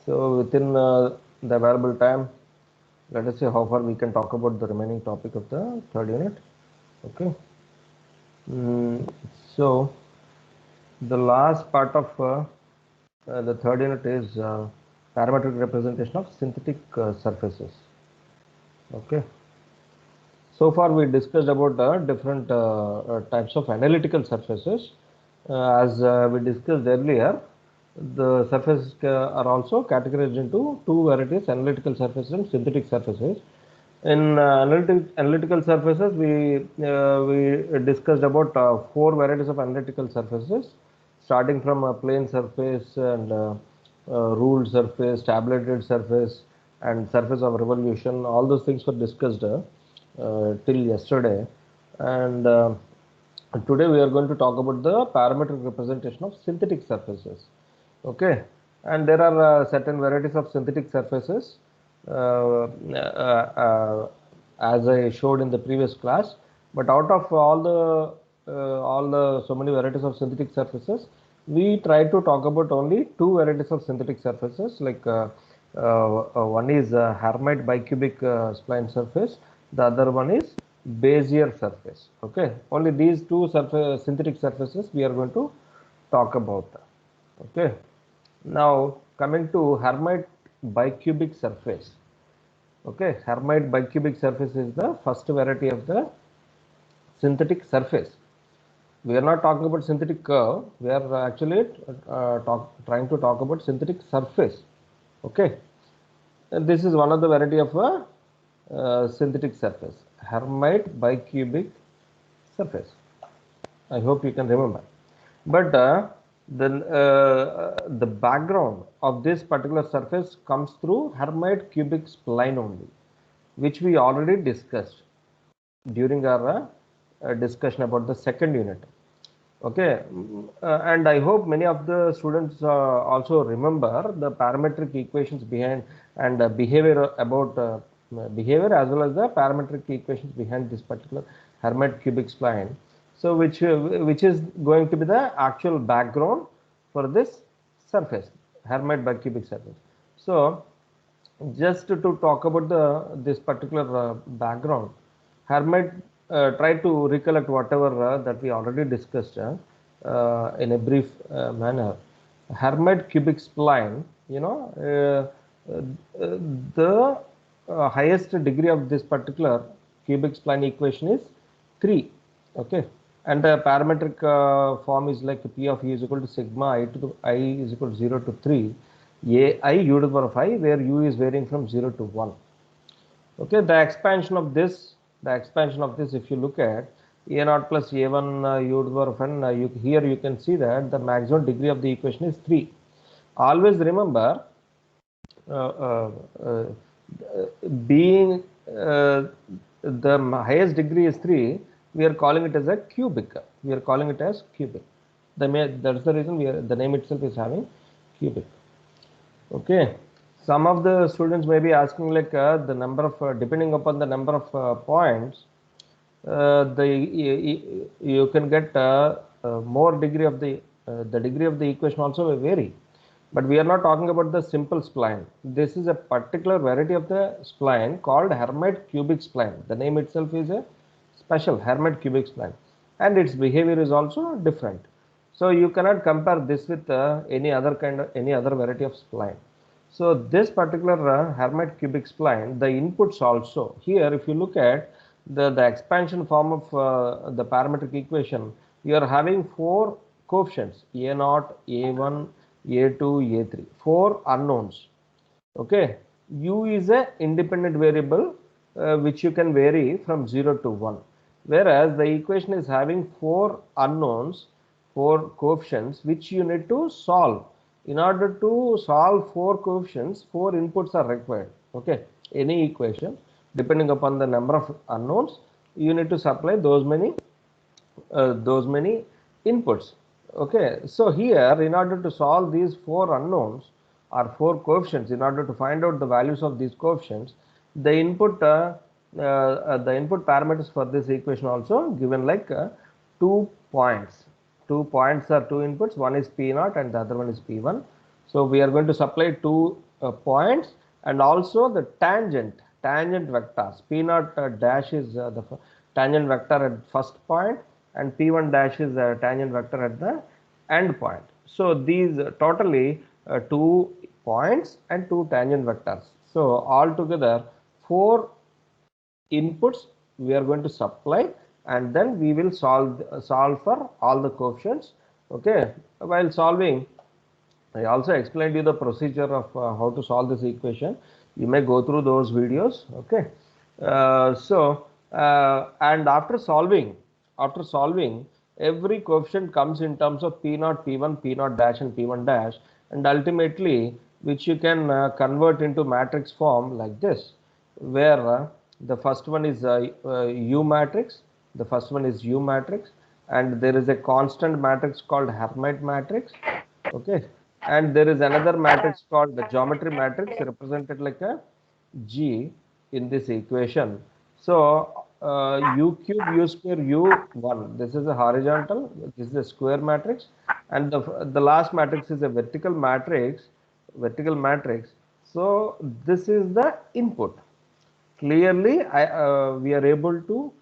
So within the available time, let us see how far we can talk about the remaining topic of the third unit. Okay. So the last part of the third unit is parametric representation of synthetic surfaces. Okay. So far we discussed about different types of analytical surfaces. As we discussed earlier, the surfaces are also categorized into two varieties: analytical surfaces and synthetic surfaces. In analytical surfaces, we discussed about four varieties of analytical surfaces, starting from a plane surface and ruled surface, tabulated surface, and surface of revolution. All those things were discussed till yesterday, and today we are going to talk about the parametric representation of synthetic surfaces. Okay, and there are certain varieties of synthetic surfaces as I showed in the previous class. But out of all the so many varieties of synthetic surfaces, we try to talk about only two varieties of synthetic surfaces. Like one is Hermite bicubic spline surface. The other one is Bezier surface. Okay, only these two synthetic surfaces we are going to talk about. Okay. Now coming to Hermite bicubic surface. Okay, Hermite bicubic surface is the first variety of the synthetic surface. We are not talking about synthetic curve. We are actually trying to talk about synthetic surface. Okay, and this is one of the variety of a synthetic surface, Hermite bicubic surface. I hope you can remember. But the background of this particular surface comes through Hermite cubic spline only, which we already discussed during our discussion about the second unit. Okay, and I hope many of the students also remember the parametric equations behind and behavior about behavior as well as the parametric equations behind this particular Hermite cubic spline. So which is going to be the actual background for this surface, Hermite bicubic surface. So just to talk about this particular background, Hermite try to recollect whatever that we already discussed in a brief manner. Hermite cubic spline, the highest degree of this particular cubic spline equation is 3. Okay, and the parametric form is like P of u is equal to sigma I to the I is equal to 0 to 3 ai u to the power of I, where u is varying from 0 to 1. Okay, the expansion of this, if you look at a naught plus a1 u to the power of n, here you can see that the maximum degree of the equation is 3. Always remember, being the highest degree is 3, we are calling it as a cubic. We are calling it as cubic. That's the reason the name itself is having cubic. Okay, some of the students may be asking like the number of depending upon the number of points, you can get more degree of the degree of the equation also will vary. But we are not talking about the simple spline. This is a particular variety of the spline called Hermite cubic spline. The name itself is a special Hermite cubic spline, and its behavior is also different. So you cannot compare this with any other variety of spline. So this particular Hermite cubic spline, the inputs also here, if you look at the expansion form of the parametric equation, you are having 4 coefficients: a naught, a1, a2, a3, 4 unknowns. Okay, u is a independent variable which you can vary from 0 to 1, whereas the equation is having 4 unknowns, 4 coefficients which you need to solve. In order to solve 4 coefficients, 4 inputs are required. Okay, any equation depending upon the number of unknowns, you need to supply those many inputs. Okay, so here in order to solve these 4 unknowns or 4 coefficients, in order to find out the values of these coefficients, the input parameters for this equation also given like 2 points. 2 points are 2 inputs. One is P0 and the other one is P1. So we are going to supply 2 points, and also the tangent vectors. P naught dash is the tangent vector at first point, and P1 dash is a tangent vector at the end point. So these totally 2 points and 2 tangent vectors. So altogether 4 inputs we are going to supply, and then we will solve for all the coefficients. Okay, while solving, I also explained you the procedure of how to solve this equation. You may go through those videos. Okay, and after solving, every coefficient comes in terms of P naught, P1, P naught dash, and P1 dash, and ultimately, which you can convert into matrix form like this, where the first one is U matrix. The first one is U matrix, and there is a constant matrix called Hermite matrix. Okay, and there is another matrix called the geometry matrix, represented like a G in this equation. So U cube U square U1, this is a horizontal, this is a square matrix, and the last matrix is a vertical matrix. So this is the input. Clearly we are able to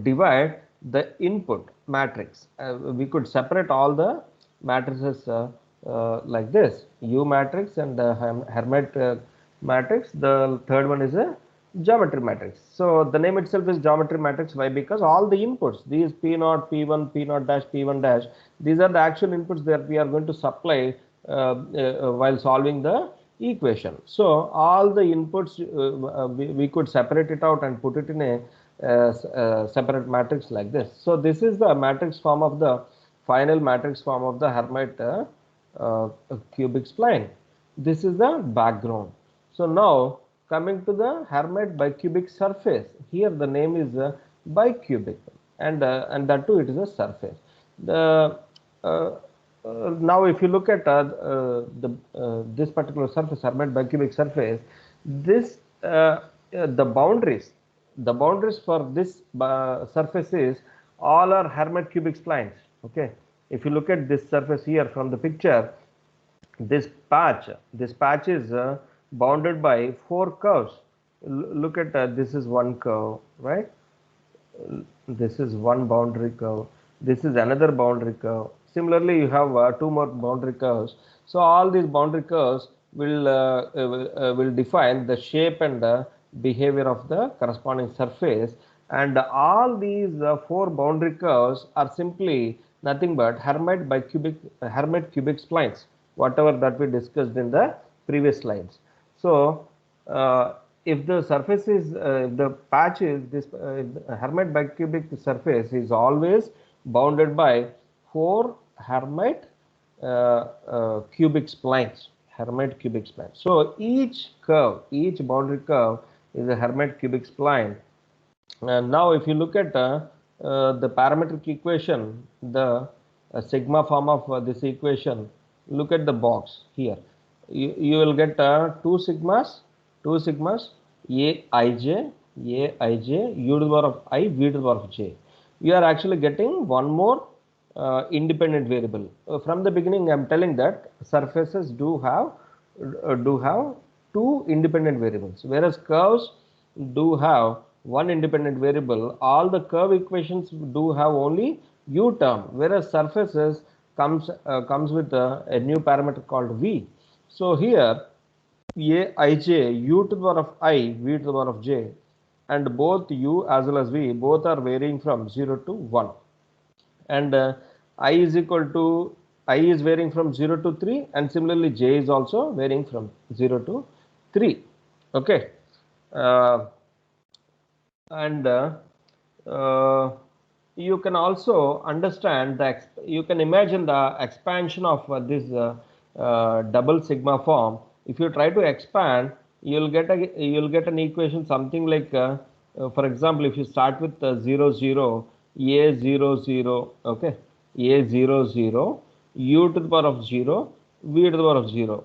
divide the input matrix. We could separate all the matrices like this: U matrix and the Hermite matrix. The third one is a geometry matrix. So the name itself is geometry matrix. Why? Because all the inputs, these P naught, P1, P naught dash, P1 dash, these are the actual inputs that we are going to supply while solving the equation. So all the inputs we could separate it out and put it in a separate matrix like this. So this is the matrix form of the final matrix form of the Hermite cubic spline. This is the background. So now coming to the Hermite bicubic surface. Here the name is bicubic, and that too it is a surface. The now if you look at this particular surface, Hermite bicubic surface, this the boundaries for this surface is all are Hermite cubic splines. Okay, if you look at this surface here from the picture, this patch is bounded by 4 curves. Look at this is one curve, right? This is one boundary curve. This is another boundary curve. Similarly, you have 2 more boundary curves. So all these boundary curves will define the shape and the behavior of the corresponding surface. And all these 4 boundary curves are simply nothing but Hermite cubic splines, whatever that we discussed in the previous slides. So if the surface is the patch is this Hermite bicubic surface is always bounded by 4 Hermite cubic splines. So each boundary curve is a Hermite cubic spline. And now if you look at the parametric equation, the sigma form of this equation, look at the box here. You will get 2 sigmas, Aij, U to the power of I, V to the power of j. You are actually getting one more independent variable. From the beginning, I am telling that surfaces do have 2 independent variables, whereas curves do have 1 independent variable. All the curve equations do have only u term, whereas surfaces comes with a new parameter called v. So here Aij, U to the power of I, V to the power of j, and both u as well as v both are varying from 0 to 1, and I is equal to I is varying from 0 to 3, and similarly j is also varying from 0 to 3. Okay, and you can also understand that you can imagine the expansion of this double sigma form. If you try to expand, you'll get an equation something like for example, if you start with 0 0, a 0 0, okay, a 0 0, u to the power of 0, v to the power of 0,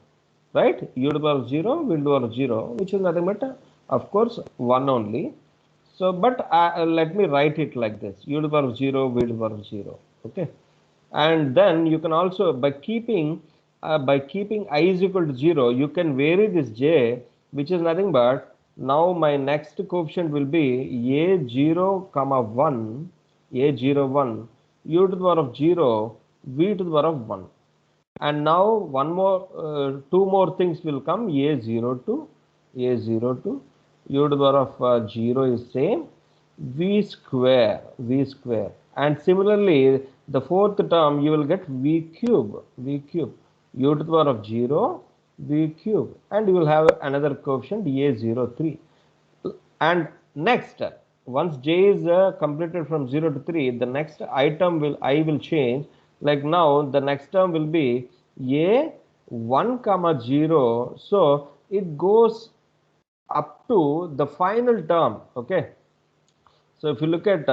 right? U to the power of 0, v to the power of 0, which is nothing but of course 1 only. So, but let me write it like this: u to the power of 0, v to the power of 0. Okay, and then you can also, by keeping by keeping I is equal to 0, you can vary this j, which is nothing but now my next coefficient will be a0 comma 1, a0 1, u to the power of 0, v to the power of 1. And now one more, two more things will come, a0 to a0 to u to the power of 0 is same, v square, and similarly the fourth term you will get v cube, u to the power of 0, v cube, and you will have another coefficient a03. And next, once j is completed from 0 to 3, the next item will change. Like now the next term will be a 1 comma 0, so it goes up to the final term. Okay, so if you look at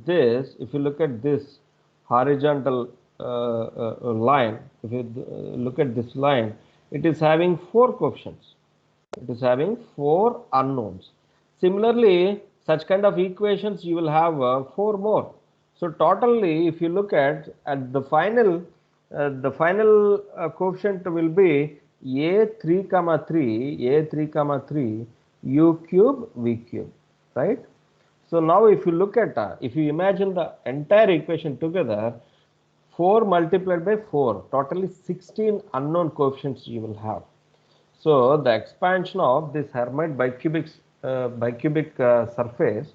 this, if you look at this horizontal line, if you look at this line, it is having 4 coefficients. It is having 4 unknowns. Similarly, such kind of equations you will have 4 more. So totally, if you look at the final coefficient will be a3 comma 3 u cube v cube, right? So now if you look at if you imagine the entire equation together, 4 multiplied by 4, totally 16 unknown coefficients you will have. So the expansion of this Hermite bicubic surface,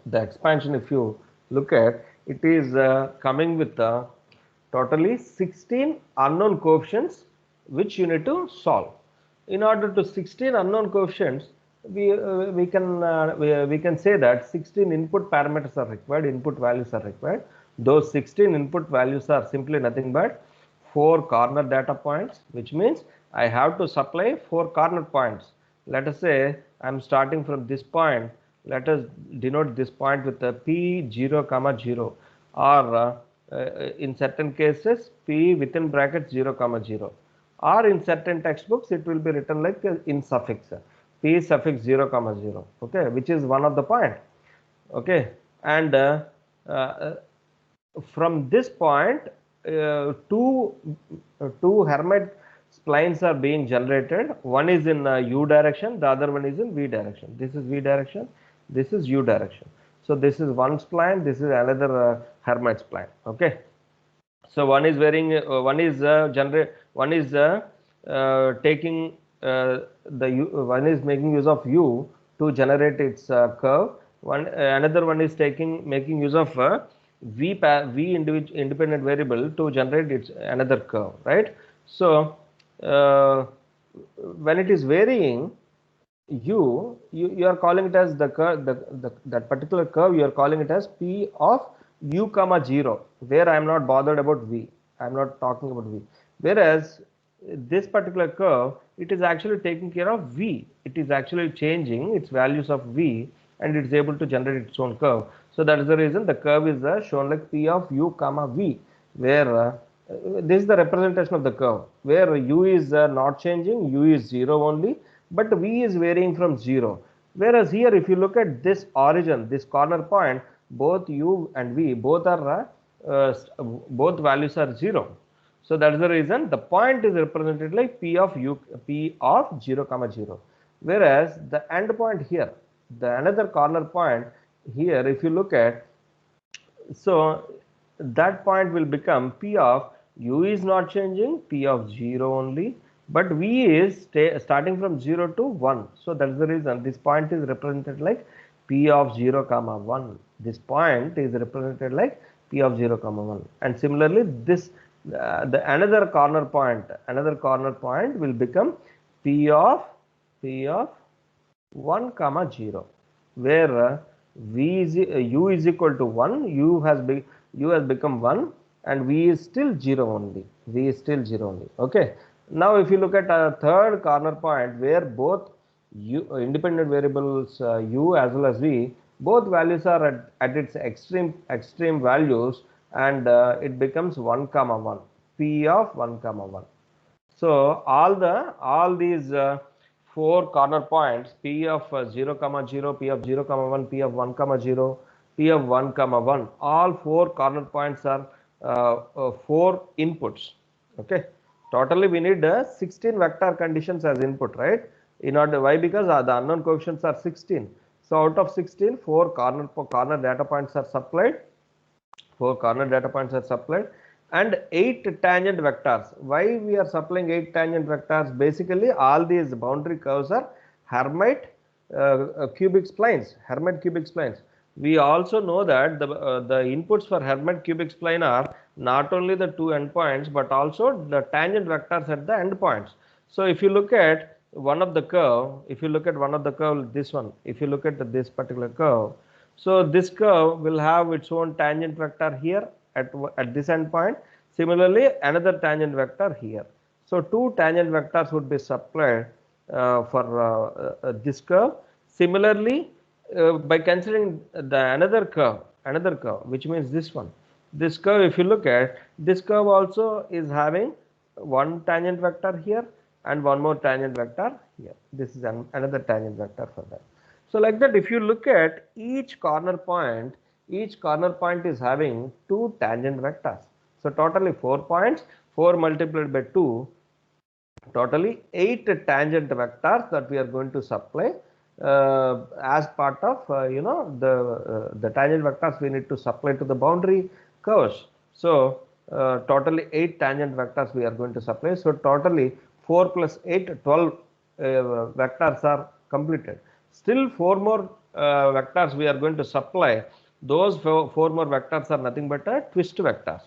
the expansion, if you look at, it is coming with totally 16 unknown coefficients which you need to solve. In order to 16 unknown coefficients, we can say that 16 input parameters are required, input values are required. Those 16 input values are simply nothing but 4 corner data points, which means I have to supply 4 corner points. Let us say I am starting from this point. Let us denote this point with a p0 comma 0, or in certain cases p within brackets 0 comma 0, or in certain textbooks it will be written like in suffix p suffix 0 comma 0, okay, which is one of the point. Okay, and uh, from this point, two Hermite splines are being generated. One is in u direction, the other one is in v direction. This is v direction, this is u direction. So this is one spline, this is another Hermite spline. Okay, so one is varying, one is taking one is making use of u to generate its curve. Another one is making use of v independent variable to generate its another curve, right? So when it is varying, you are calling it as the curve, that particular curve you are calling it as p of u comma 0, where I am not bothered about v, I am not talking about v. Whereas this particular curve, it is actually taking care of v, it is actually changing its values of v, and it is able to generate its own curve. So that is the reason the curve is shown like p of u comma v, where this is the representation of the curve, where u is not changing, u is 0 only, but v is varying from 0. Whereas here, if you look at this origin, this corner point, both u and v, both are both values are 0. So that is the reason the point is represented like p of 0 comma 0. Whereas the end point here, the another corner point here, if you look at, so that point will become p of u is not changing, p of 0 only, but v is starting from 0 to 1. So that is the reason this point is represented like p of 0 comma 1. This point is represented like p of 0 comma 1. And similarly, this the another corner point will become p of 1 comma 0, where u is equal to 1, u has become 1, and v is still 0 only, okay. Now if you look at a third corner point, where both independent variables u as well as v, both values are at its extreme values, and it becomes 1 comma 1, p of 1 comma 1. So all these 4 corner points, p of 0 comma 0, p of 0 comma 1, p of 1 comma 0, p of 1 comma 1, all 4 corner points are 4 inputs. Okay, Totally we need 16 vector conditions as input, right? In order, why? Because the unknown coefficients are 16. So out of 16, 4 corner data points are supplied. 4 corner data points are supplied, and 8 tangent vectors. Why we are supplying 8 tangent vectors? Basically, all these boundary curves are Hermite cubic splines. Hermite cubic splines. We also know that the inputs for Hermite cubic spline are not only the two endpoints but also the tangent vectors at the endpoints. So if you look at one of the curve, this one, if you look at this particular curve, so this curve will have its own tangent vector here at this endpoint. Similarly, another tangent vector here. So two tangent vectors would be supplied for this curve. Similarly, by considering the another curve, which means this one, this curve, if you look at this curve, also is having one tangent vector here and one more tangent vector here. This is another tangent vector for that. So like that, if you look at each corner point is having two tangent vectors. So totally 4 points, 4 multiplied by 2, totally 8 tangent vectors that we are going to supply as part of the tangent vectors we need to supply to the boundary curves. So totally 8 tangent vectors we are going to supply. So totally 4 plus 8, 12 vectors are completed. Still 4 more vectors we are going to supply. Those 4 more vectors are nothing but twist vectors.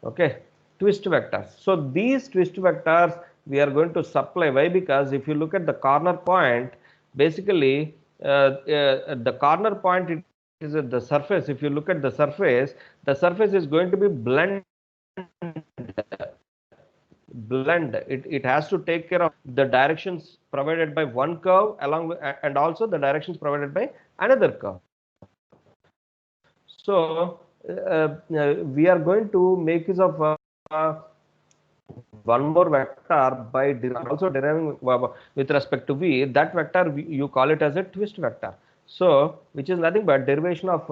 Okay, twist vectors. So these twist vectors we are going to supply. Why? Because if you look at the corner point, basically the corner point, it is at the surface. If you look at the surface is going to be blend. It has to take care of the directions provided by one curve along with, and also the directions provided by another curve. So we are going to make use of one more vector by also deriving with respect to v. That vector you call it as a twist vector. So which is nothing but derivation of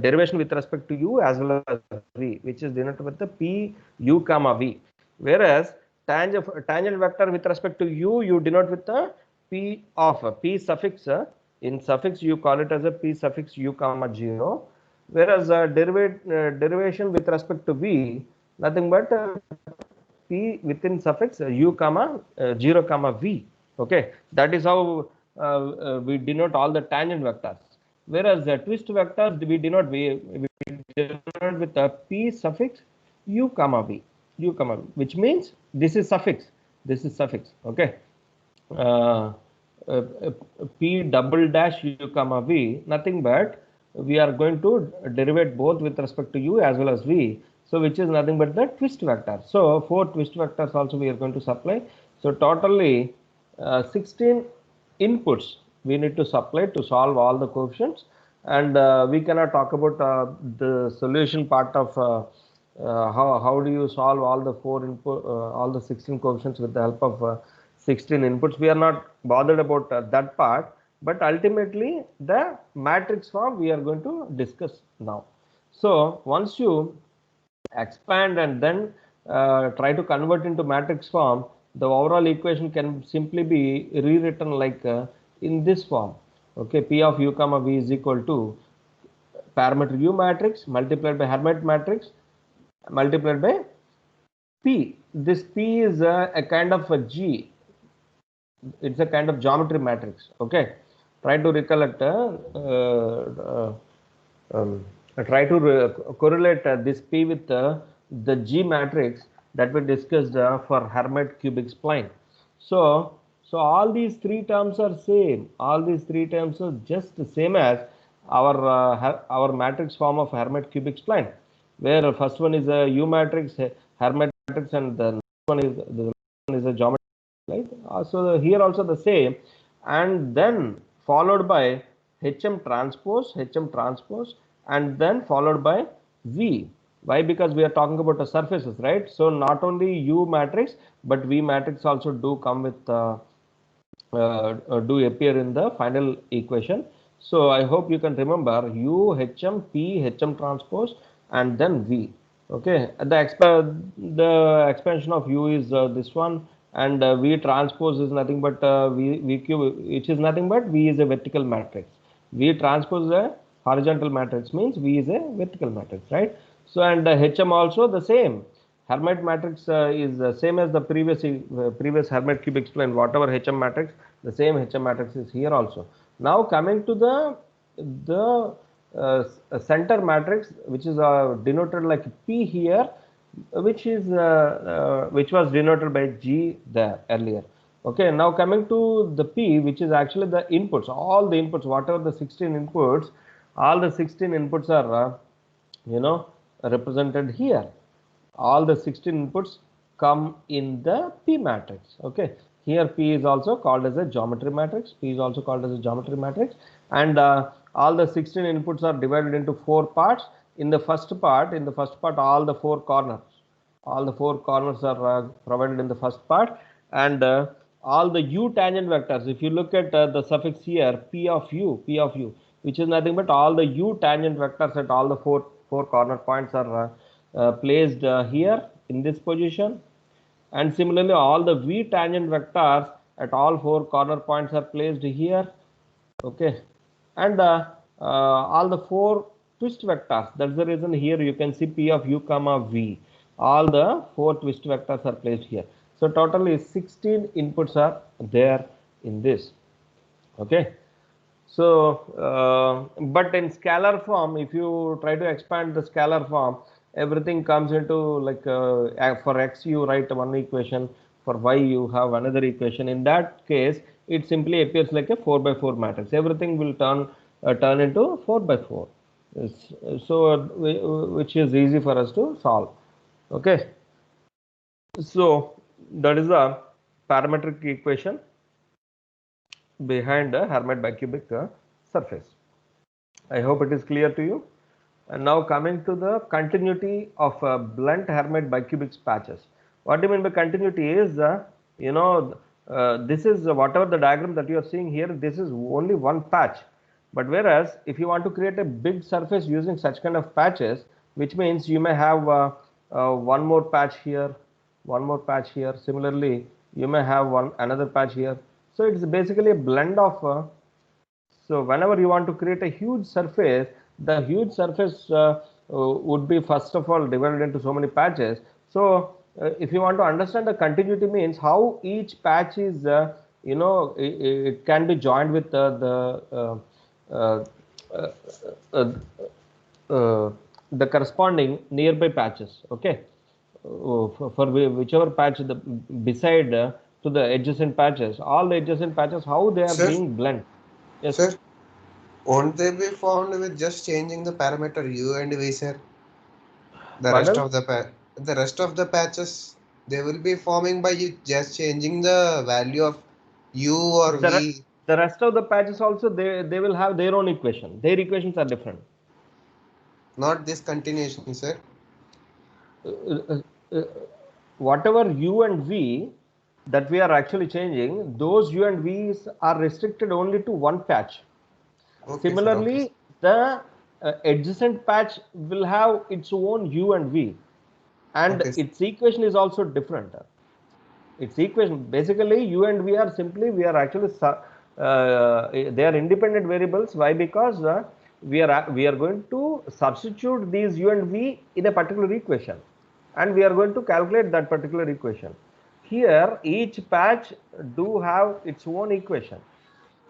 derivation with respect to u as well as v, which is denoted with the p u comma v. Whereas tangent vector with respect to u, you denote with the p of p suffix. In suffix you call it as a p suffix u comma 0. Whereas derivation with respect to v, nothing but p within suffix u comma 0 comma v. Okay, that is how we denote all the tangent vectors. Whereas the twist vectors we denote with a p suffix u comma v, which means this is suffix. Okay, uh, uh, p double dash u comma v, nothing but we are going to derive both with respect to u as well as v. So which is nothing but the twist vector. So 4 twist vectors also we are going to supply. So totally 16 inputs we need to supply to solve all the coefficients, and we cannot talk about the solution part of how do you solve all the 4 input all the 16 coefficients with the help of 16 inputs. We are not bothered about that part, but ultimately the matrix form we are going to discuss now. So once you expand and then try to convert into matrix form, the overall equation can simply be rewritten like in this form. Okay, p of u comma v is equal to parameter u matrix multiplied by Hermite matrix multiplied by p. This p is a kind of a g. It's a kind of geometry matrix. Okay, try to recollect. Try to correlate this P with the G matrix that we discussed for Hermite cubic spline. So all these three terms are same. All these three terms are just the same as our matrix form of Hermite cubic spline, where first one is a U matrix, Hermite matrix, and the next one is a geometry. Right? So here also the same, and then followed by HM transpose, and then followed by V. Why? Because we are talking about the surfaces, right? So not only U matrix, but V matrix also do come with do appear in the final equation. So I hope you can remember U, HM, P, HM transpose, and then V. Okay, the expansion of U is this one, and V transpose is nothing but V cube, which is nothing but V is a vertical matrix. V transpose a horizontal matrix means V is a vertical matrix, right? So and HM also the same. Hermite matrix is the same as the previous Hermite cube explained. Whatever HM matrix, the same HM matrix is here also. Now coming to the center matrix, which is denoted like P here, which was denoted by G there earlier. Okay, now coming to the P, which is actually the inputs, all the inputs, whatever the 16 inputs, all the 16 inputs are represented here. All the 16 inputs come in the P matrix. Okay, here P is also called as a geometry matrix. P is also called as a geometry matrix, and all the 16 inputs are divided into 4 parts. In the first part, all the 4 corners, are provided in the first part, and all the U tangent vectors. If you look at the suffix here, P of U, which is nothing but all the U tangent vectors at all the four corner points are placed here in this position, and similarly all the V tangent vectors at all 4 corner points are placed here. Okay, and all the 4 twist vectors, that's the reason here you can see P of U comma V, all the 4 twist vectors are placed here. So totally 16 inputs are there in this. Okay, so, but in scalar form, if you try to expand the scalar form, everything comes into like for x you write one equation, for y you have another equation. In that case, it simply appears like a 4 by 4 matrix. Everything will turn into 4 by 4. So, which is easy for us to solve. Okay. So that is the parametric equation behind a Hermite bicubic surface. I hope it is clear to you. And now coming to the continuity of blunt Hermite bicubic patches. What do you mean by continuity is, this is whatever the diagram that you are seeing here, this is only one patch. But whereas if you want to create a big surface using such kind of patches, which means you may have one more patch here, one more patch here. Similarly, you may have another patch here. So it's basically a blend of so whenever you want to create a huge surface, the huge surface would be first of all divided into so many patches. So if you want to understand the continuity means how each patch is, it can be joined with uh, uh, uh, the corresponding nearby patches. Okay, for whichever patch beside to the adjacent patches, all the adjacent patches, how they are Sir, being blend. Yes. sir, won't they be found with just changing the parameter U and V, sir? Pardon? The rest of the patches, they will be forming by you just changing the value of U or The V, the rest of the patches also they will have their own equation. Their equations are different. not this continuation, sir. Uh, uh, uh, Whatever U and V that we are actually changing, those U and V's are restricted only to one patch. Okay, sir. Okay, sir. Similarly, the adjacent patch will have its own U and V, and Okay, sir. its equation is also different. Its equation basically U and V are simply we are actually they are independent variables. Why? Because we are going to substitute these U and V in a particular equation, and we are going to calculate that particular equation. Here each patch do have its own equation.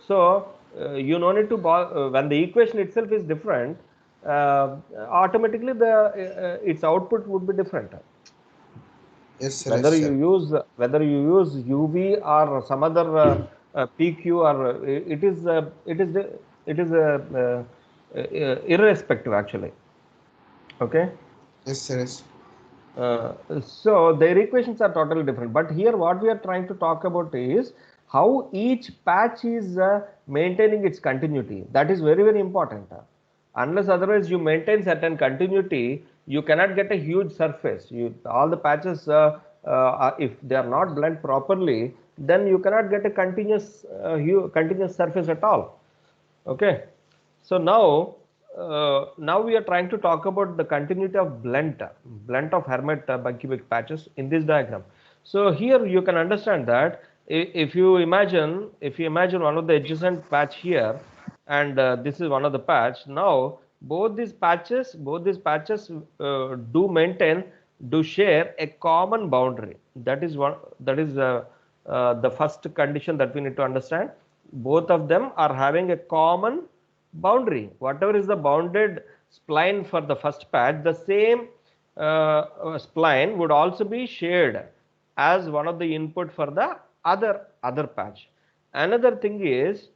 So you no need to when the equation itself is different, automatically the its output would be different. Yes, sir. Yes, Whether you sir. use UV or some other PQ, or irrespective actually. Okay. Yes, sir. Yes. So their equations are totally different. But here what we are trying to talk about is how each patch is maintaining its continuity. That is very, very important. Unless otherwise you maintain certain continuity, you cannot get a huge surface. All the patches, if they are not blend properly, then you cannot get a continuous surface at all. Okay. So now now we are trying to talk about the continuity of blend of Hermite bicubic patches in this diagram. So here you can understand that if you imagine one of the adjacent patch here, and this is one of the patch. Now both these patches do share a common boundary. That is the first condition that we need to understand. Both of them are having a common boundary. Whatever is the bounded spline for the first patch, the same spline would also be shared as one of the input for the other patch. Another thing is,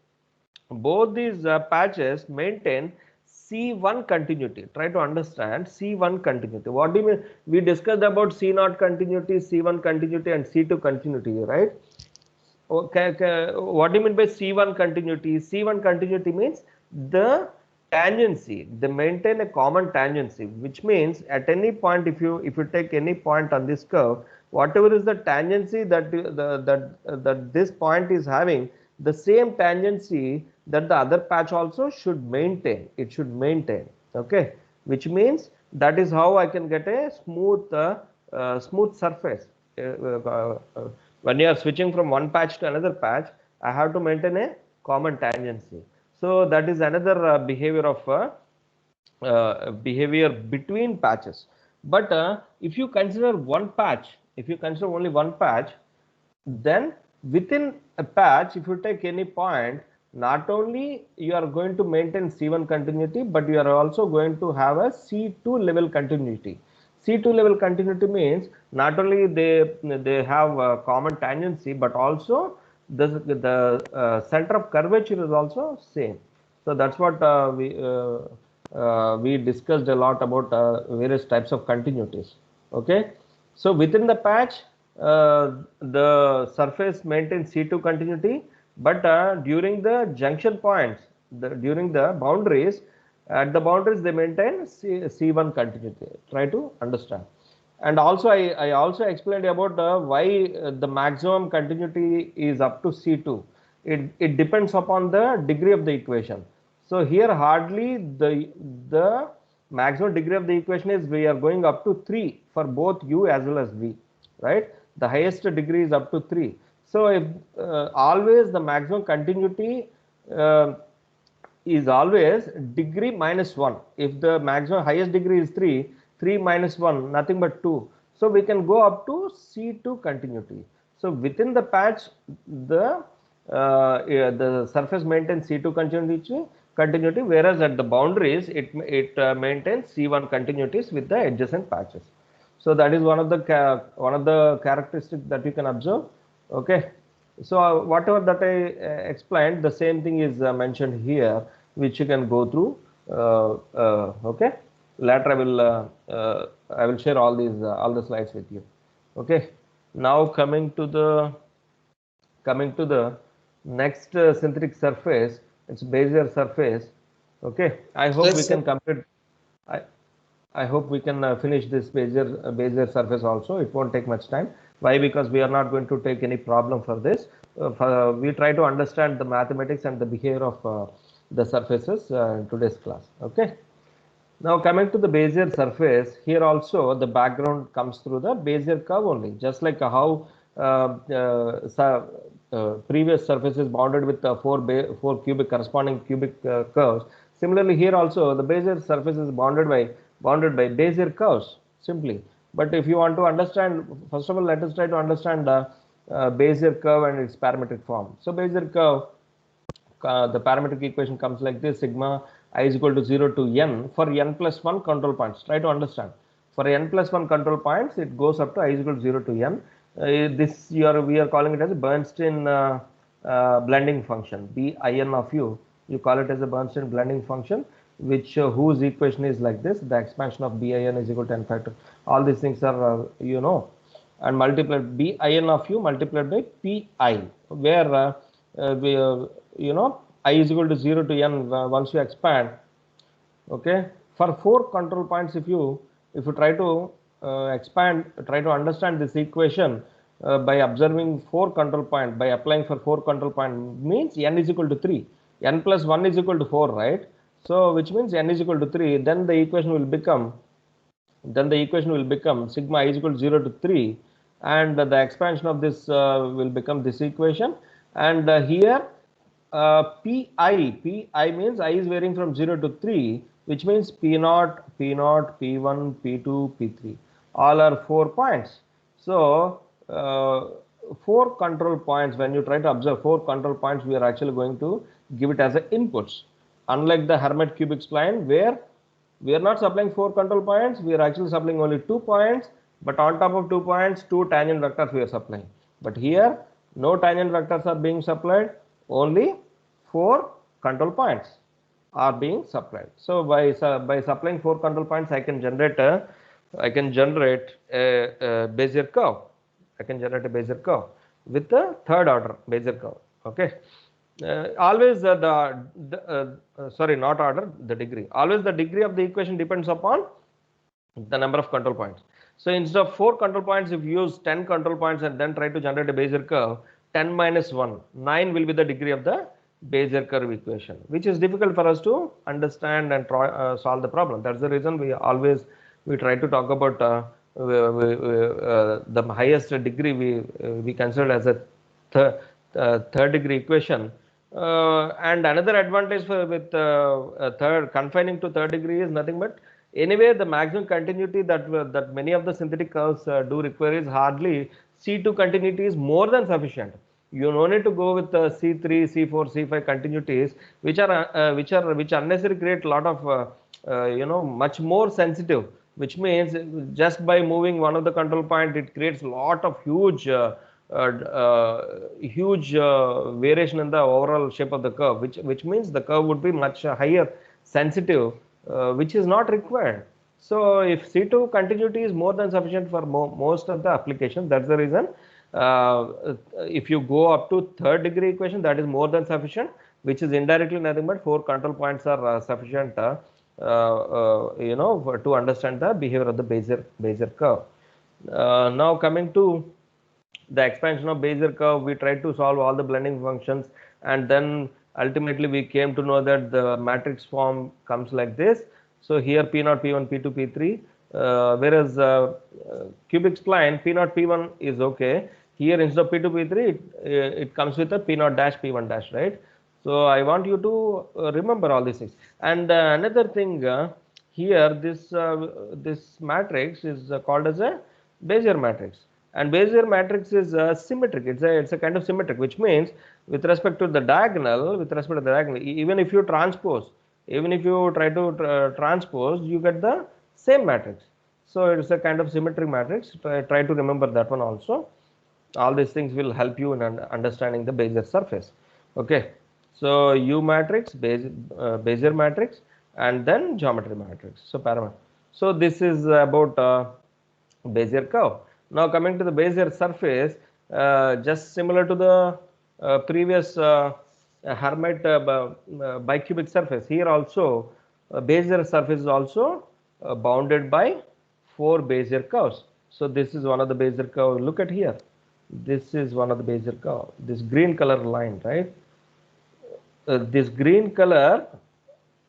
both these patches maintain C1 continuity. Try to understand C1 continuity. What do you mean? We discussed about C0 continuity, C1 continuity, and C2 continuity, right? Okay, what do you mean by C1 continuity? C1 continuity means the tangency. They maintain a common tangency, which means at any point, if you take any point on this curve, whatever is the tangency that this point is having, the same tangency that the other patch also should maintain. It should maintain. Okay, which means that is how I can get a smooth surface. When you are switching from one patch to another patch, I have to maintain a common tangency. So that is another behavior between patches. But if you consider one patch, if you consider only one patch, then within a patch, if you take any point, not only you are going to maintain C1 continuity, but you are also going to have a C2 level continuity. C2 level continuity means not only they have a common tangency, but also the center of curvature is also same. So that's what we discussed a lot about various types of continuities. Okay, so within the patch, the surface maintains C2 continuity, but during the junction points, during the boundaries, at the boundaries they maintain C1 continuity. Try to understand. And also I also explained about why the maximum continuity is up to C2. It depends upon the degree of the equation. So here hardly the maximum degree of the equation is we are going up to 3 for both U as well as V, right? The highest degree is up to 3. So if always the maximum continuity is always degree minus 1. If the maximum highest degree is 3, 3 minus 1, nothing but 2. So we can go up to C2 continuity. So within the patch, the surface maintains C2 continuity, whereas at the boundaries, it maintains C1 continuities with the adjacent patches. So that is one of the characteristics that you can observe. Okay. So whatever that I explained, the same thing is mentioned here, which you can go through. Okay. Later I will share all the slides with you. Okay. Now coming to the next synthetic surface, it's Bezier surface. Okay. I hope we can complete. I hope we can finish this Bezier surface also. It won't take much time. Why? Because we are not going to take any problem for this. We try to understand the mathematics and the behavior of the surfaces in today's class. Okay. Now coming to the Bezier surface, here also the background comes through the Bezier curve only, just like how previous surfaces bounded with four corresponding cubic curves. Similarly, here also the Bezier surface is bounded by Bezier curves simply. But if you want to understand, first of all, let us try to understand the Bezier curve and its parametric form. So Bezier curve, the parametric equation comes like this: sigma I is equal to 0 to n for n plus 1 control points. Try to understand. For n plus 1 control points, it goes up to I is equal to 0 to n. We are calling it as a Bernstein blending function, Bin of u. You call it as a Bernstein blending function, which whose equation is like this: the expansion of Bin is equal to n factor. All these things are and multiplied Bin of u multiplied by Pi, where I is equal to 0 to n once you expand. Okay, for 4 control points, if you try to try to understand this equation by observing 4 control point, by applying for 4 control point, means n is equal to 3, n plus 1 is equal to 4, right? So which means n is equal to 3, then the equation will become sigma I is equal to 0 to 3, and the expansion of this will become this equation. And here pi means I is varying from 0 to 3, which means p0, p1, p2, p3, all are 4 points. So 4 control points, when you try to observe 4 control points, we are actually going to give it as a inputs, unlike the Hermite cubic spline where we are not supplying 4 control points, we are actually supplying only 2 points, but on top of 2 points 2 tangent vectors we are supplying. But here no tangent vectors are being supplied, only 4 control points are being supplied. So by supplying 4 control points, I can generate a Bezier curve. I can generate a Bezier curve with the third order Bezier curve. Okay. Always sorry, not order, the degree. Always the degree of the equation depends upon the number of control points. So instead of 4 control points, if you use 10 control points and then try to generate a Bezier curve, 10 minus 1, 9 will be the degree of the Bezier curve equation, which is difficult for us to understand and solve the problem. That's the reason we try to talk about the highest degree we consider as a third degree equation. And another advantage with third confining to third degree is nothing but anyway the maximum continuity that many of the synthetic curves do require is hardly C2 continuity is more than sufficient. You no need to go with C3, C4, C5 continuities, which unnecessarily create a lot of much more sensitive. Which means just by moving one of the control point, it creates a lot of huge variation in the overall shape of the curve, which means the curve would be much higher sensitive, which is not required. So if C2 continuity is more than sufficient for most of the applications, that's the reason if you go up to third degree equation, that is more than sufficient, which is indirectly nothing but 4 control points are sufficient to understand the behavior of the Bezier curve. Now coming to the expansion of Bezier curve, we tried to solve all the blending functions, and then ultimately we came to know that the matrix form comes like this. So here P0, P1, P2, P3, whereas cubic spline P0, P1 is okay. Here instead of P2, P3, it comes with a P0 dash, P1 dash, right? So I want you to remember all these things. And another thing, here this matrix is called as a Bezier matrix, and Bezier matrix is symmetric. It's a kind of symmetric, which means with respect to the diagonal, even if you transpose, even if you try to transpose, you get the same matrix. So it's a kind of symmetric matrix. Try to remember that one also. All these things will help you in understanding the Bezier surface. Okay, so U matrix, Bezier matrix, and then geometry matrix. So parameter. So this is about Bezier curve. Now coming to the Bezier surface, just similar to the previous Hermite bicubic surface, here also Bezier surface is also bounded by 4 Bezier curves. So this is one of the Bezier curve. Look at here. This is one of the Bezier curve. This green color line, right? This green color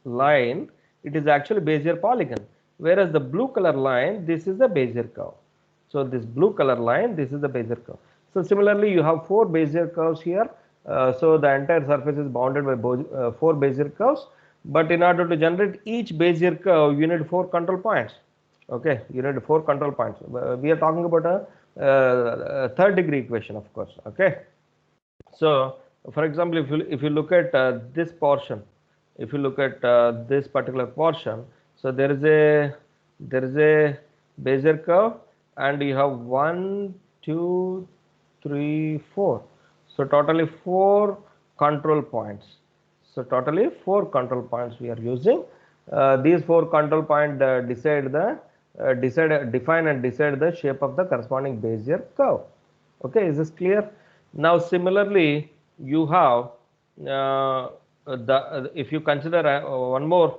line, it is actually Bezier polygon, whereas the blue color line, this is the Bezier curve. So this blue color line, this is the Bezier curve. So similarly, you have 4 Bezier curves here. So the entire surface is bounded by 4 Bezier curves. But in order to generate each Bezier curve, you need 4 control points. Okay, you need 4 control points. We are talking about a third degree equation, of course. Okay. So for example, if you look at this portion, if you look at this particular portion, so there is a Bezier curve, and you have 1, 2, 3, 4. So totally 4 control points. So totally 4 control points we are using. These 4 control points define and decide the shape of the corresponding Bezier curve. Okay, is this clear? Now similarly, you have if you consider one more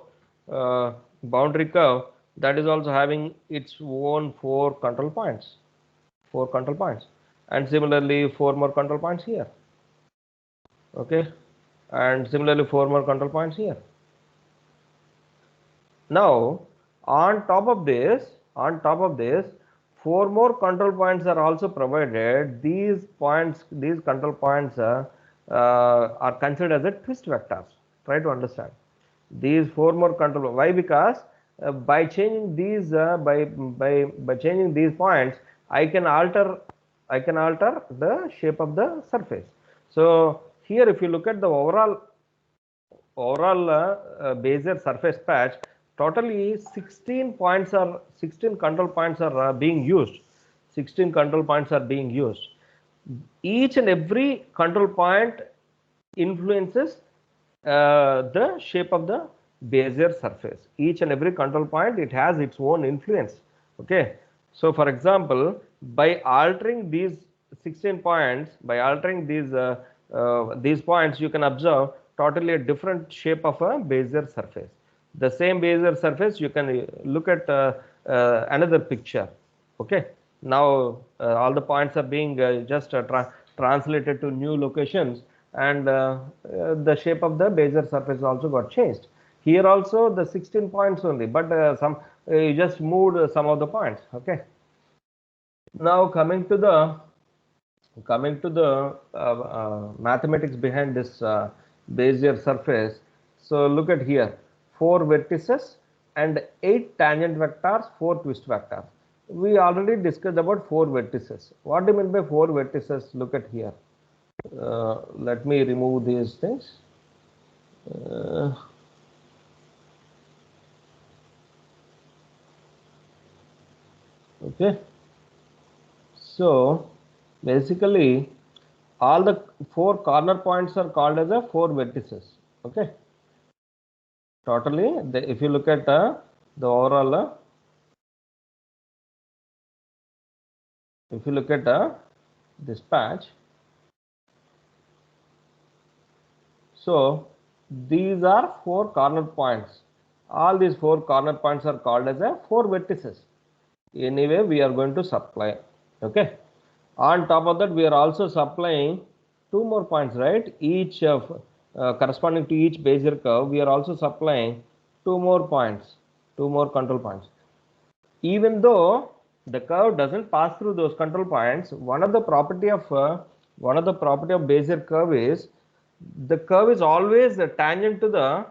boundary curve, that is also having its own 4 control points, and similarly 4 more control points here. Okay, and similarly 4 more control points here. Now, on top of this, four more control points are also provided. These control points are considered as a twist vectors. Try to understand. These four more control. Why? Because by changing these by changing these points, I can alter the shape of the surface. So here, if you look at the overall Bezier surface patch, totally 16 control points are being used. 16 control points are being used. Each and every control point influences the shape of the Bezier surface. Each and every control point, it has its own influence. Okay. So for example, by altering these 16 points, by altering these points, you can observe totally a different shape of a Bezier surface. The same Bezier surface, you can look at another picture. Okay. Now all the points are being just translated to new locations, and the shape of the Bezier surface also got changed. Here also the 16 points only, but you just moved some of the points. Okay. Now coming to the mathematics behind this Bezier surface. So look at here, 4 vertices and 8 tangent vectors, 4 twist vectors. We already discussed about 4 vertices. What do you mean by 4 vertices? Look at here. Let me remove these things. Okay. So basically, all the 4 corner points are called as a 4 vertices. Okay. Totally, if you look at the overall, if you look at this patch, so these are 4 corner points. All these 4 corner points are called as a 4 vertices. Anyway, we are going to supply. Okay. On top of that, we are also supplying 2 more points, right? Each of corresponding to each Bezier curve, we are also supplying 2 more points, 2 more control points. Even though the curve doesn't pass through those control points, one of the property of Bezier curve is the curve is always tangent to the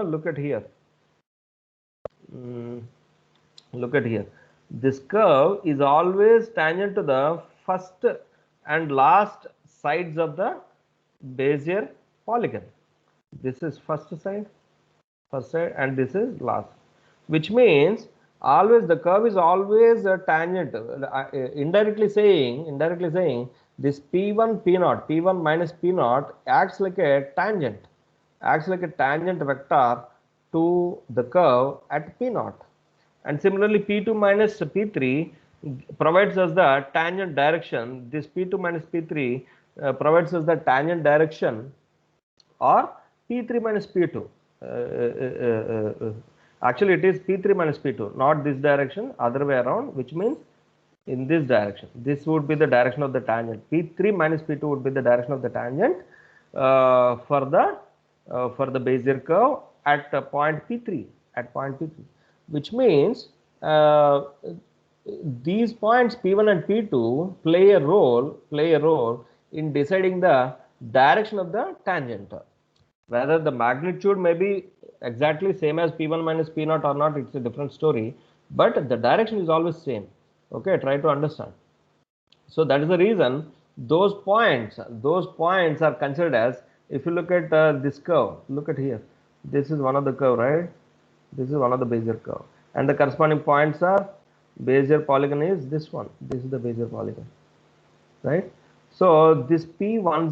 look at here. Look at here. This curve is always tangent to the first and last sides of the Bezier polygon. This is first side, and this is last, which means always the curve is always a tangent. Indirectly saying this P1 minus P0 acts like a tangent, vector to the curve at P0. And similarly, P2 minus P3 provides us the tangent direction. This P2 minus P3 provides us the tangent direction, or P3 minus P2. Actually, it is P3 minus P2, not this direction, other way around, which means in this direction. This would be the direction of the tangent. P3 minus P2 would be the direction of the tangent for the Bezier curve at point P3. Which means these points P1 and P2 play a role in deciding the direction of the tangent. Whether the magnitude may be exactly same as P1 minus P0 or not, it's a different story, but the direction is always same. Okay, try to understand. So that is the reason those points are considered as, if you look at this curve, look at here, this is one of the curve, right? This is one of the Bezier curve, and the corresponding points are, Bezier polygon is this one, this is the Bezier polygon, right? So this P10,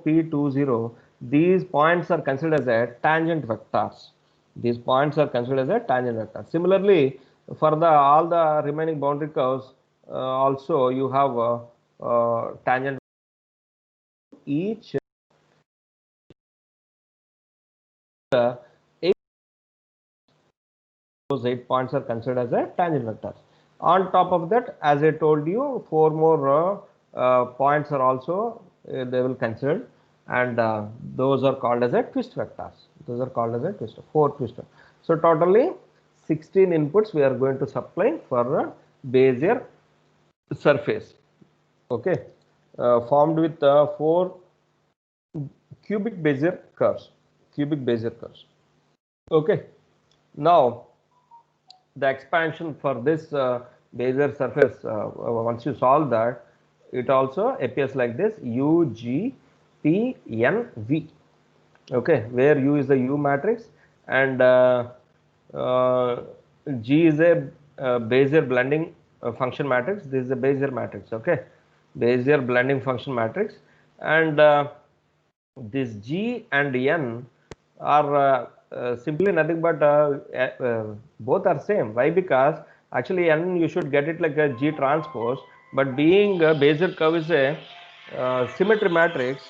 P20, these points are considered as a tangent vectors. These points are considered as a tangent vector. Similarly, for all the remaining boundary curves, also you have tangent. Each eight, those 8 points are considered as a tangent vectors. On top of that, as I told you, 4 more points are also they will consider, and those are called as a twist vectors. Those are called as a twist, 4 twist. So totally 16 inputs we are going to supply for a Bezier surface. Okay, formed with 4 cubic Bezier curves. Okay, now the expansion for this Bezier surface, once you solve that, it also appears like this: U, G, P, N, V. Okay, where U is the U matrix and uh, G is a Bezier blending function matrix. This is a Bezier matrix. Okay, Bezier blending function matrix, and this G and N are simply nothing but both are same. Why? Because actually N you should get it like a G transpose, but being a Bezier curve is a symmetry matrix,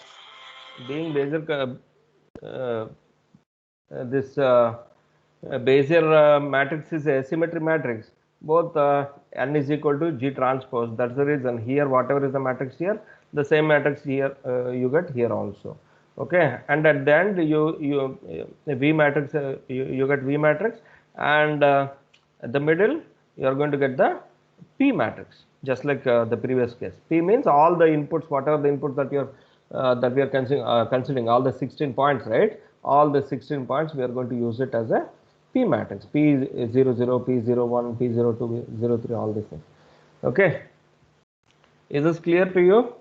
being Bezier this Bezier matrix is a symmetry matrix. Both n is equal to G transpose. That's the reason here whatever is the matrix here, the same matrix here you get here also. Okay, and at the end V matrix you get V matrix, and at the middle you are going to get the P matrix, just like the previous case. P means all the inputs, whatever the inputs that you're that we are considering, all the 16 points, right? All the 16 points we are going to use it as a P matrix. P00, P01, P02, P03, all these things. Okay, is this clear to you?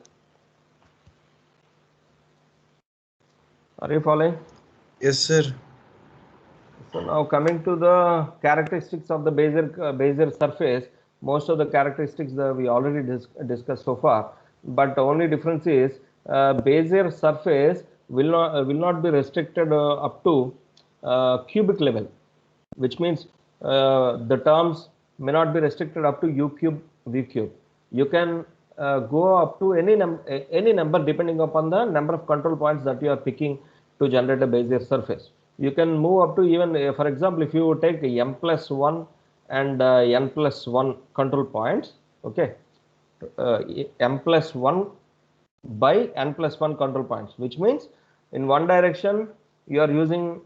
Are you following? Yes, sir. So now coming to the characteristics of the Bezier surface, most of the characteristics that we already discussed so far, but the only difference is Bezier surface will not be restricted up to cubic level, which means the terms may not be restricted up to U cube, V cube. You can go up to any number depending upon the number of control points that you are picking to generate a Bezier surface. You can move up to even, for example, if you take m plus 1 and n plus 1 control points, okay, m plus 1 by n plus 1 control points, which means in one direction you are using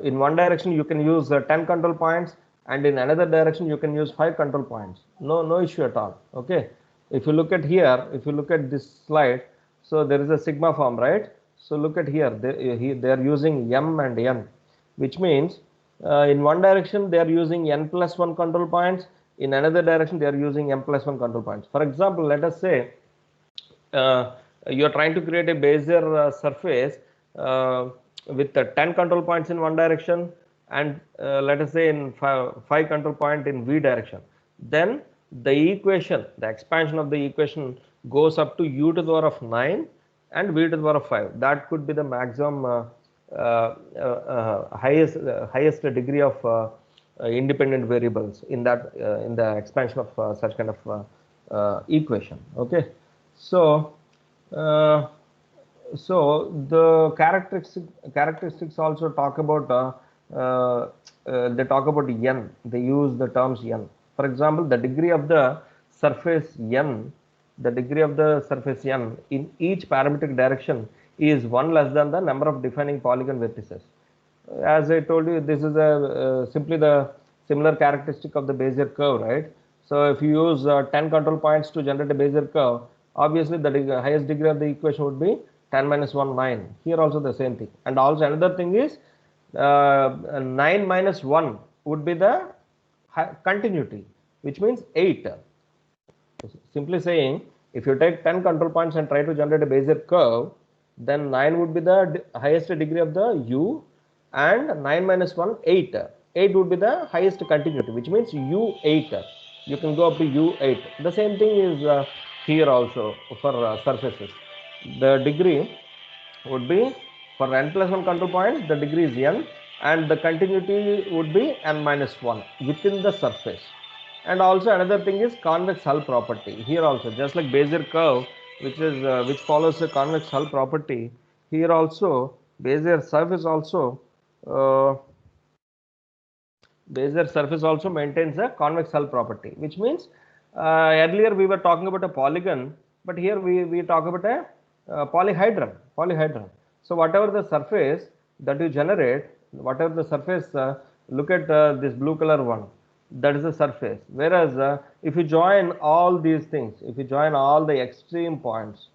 in one direction you can use 10 control points, and in another direction you can use 5 control points. No issue at all. Okay, if you look at here, if you look at this slide, so there is a sigma form, right? So look at here, they are using m and n, which means in one direction they are using n plus 1 control points, in another direction they are using m plus 1 control points. For example, let us say you are trying to create a Bezier surface with 10 control points in one direction, and let us say in 5 control point in V direction. Then the equation, the expansion of the equation goes up to u to the power of 9 and v to the power of 5. That could be the maximum highest degree of independent variables in that in the expansion of such kind of equation. Okay, so uh, so the characteristics also talk about they talk about n. They use the terms n. For example, the degree of the surface n, the degree of the surface n in each parametric direction is 1 less than the number of defining polygon vertices. As I told you, this is a simply the similar characteristic of the Bezier curve, right? So if you use 10 control points to generate a Bezier curve, obviously the highest degree of the equation would be 10 minus 1, 9. Here also the same thing. And also another thing is 9 minus 1 would be the continuity, which means 8. Simply saying, if you take 10 control points and try to generate a Bezier curve, then 9 would be the highest degree of the u, and 9 minus 1, 8. 8 would be the highest continuity, which means u8. You can go up to u8. The same thing is here also for surfaces. The degree would be for n plus 1 control points, the degree is n, and the continuity would be n minus 1 within the surface. And also another thing is convex hull property. Here also, just like Bezier curve, which follows the convex hull property, here also Bezier surface also uh, Bezier surface also maintains a convex hull property, which means earlier we were talking about a polygon, but here we talk about a polyhedron. So whatever the surface that you generate, whatever the surface Look at this blue color one. That is the surface. Whereas if you join all these things, if you join all the extreme points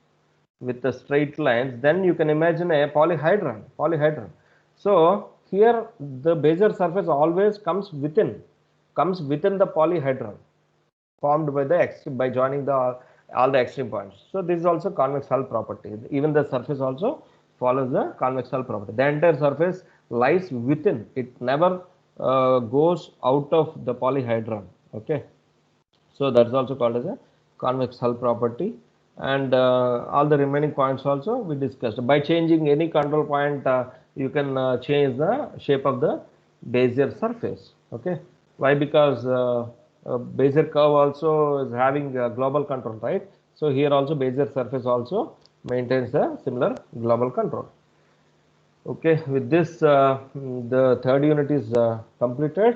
with the straight lines, then you can imagine a polyhedron. Polyhedron. So here the Bezier surface always comes within the polyhedron formed by the by joining the all the extreme points. So this is also convex hull property. Even the surface also follows the convex hull property. The entire surface lies within. It never goes out of the polyhedron. Okay. So that's also called as a convex hull property. And all the remaining points also we discussed. By changing any control point, you can change the shape of the Bezier surface. Okay. Why? Because Bezier curve also is having global control, right? So here also Bezier surface also maintains a similar global control. Okay, with this, the third unit is completed.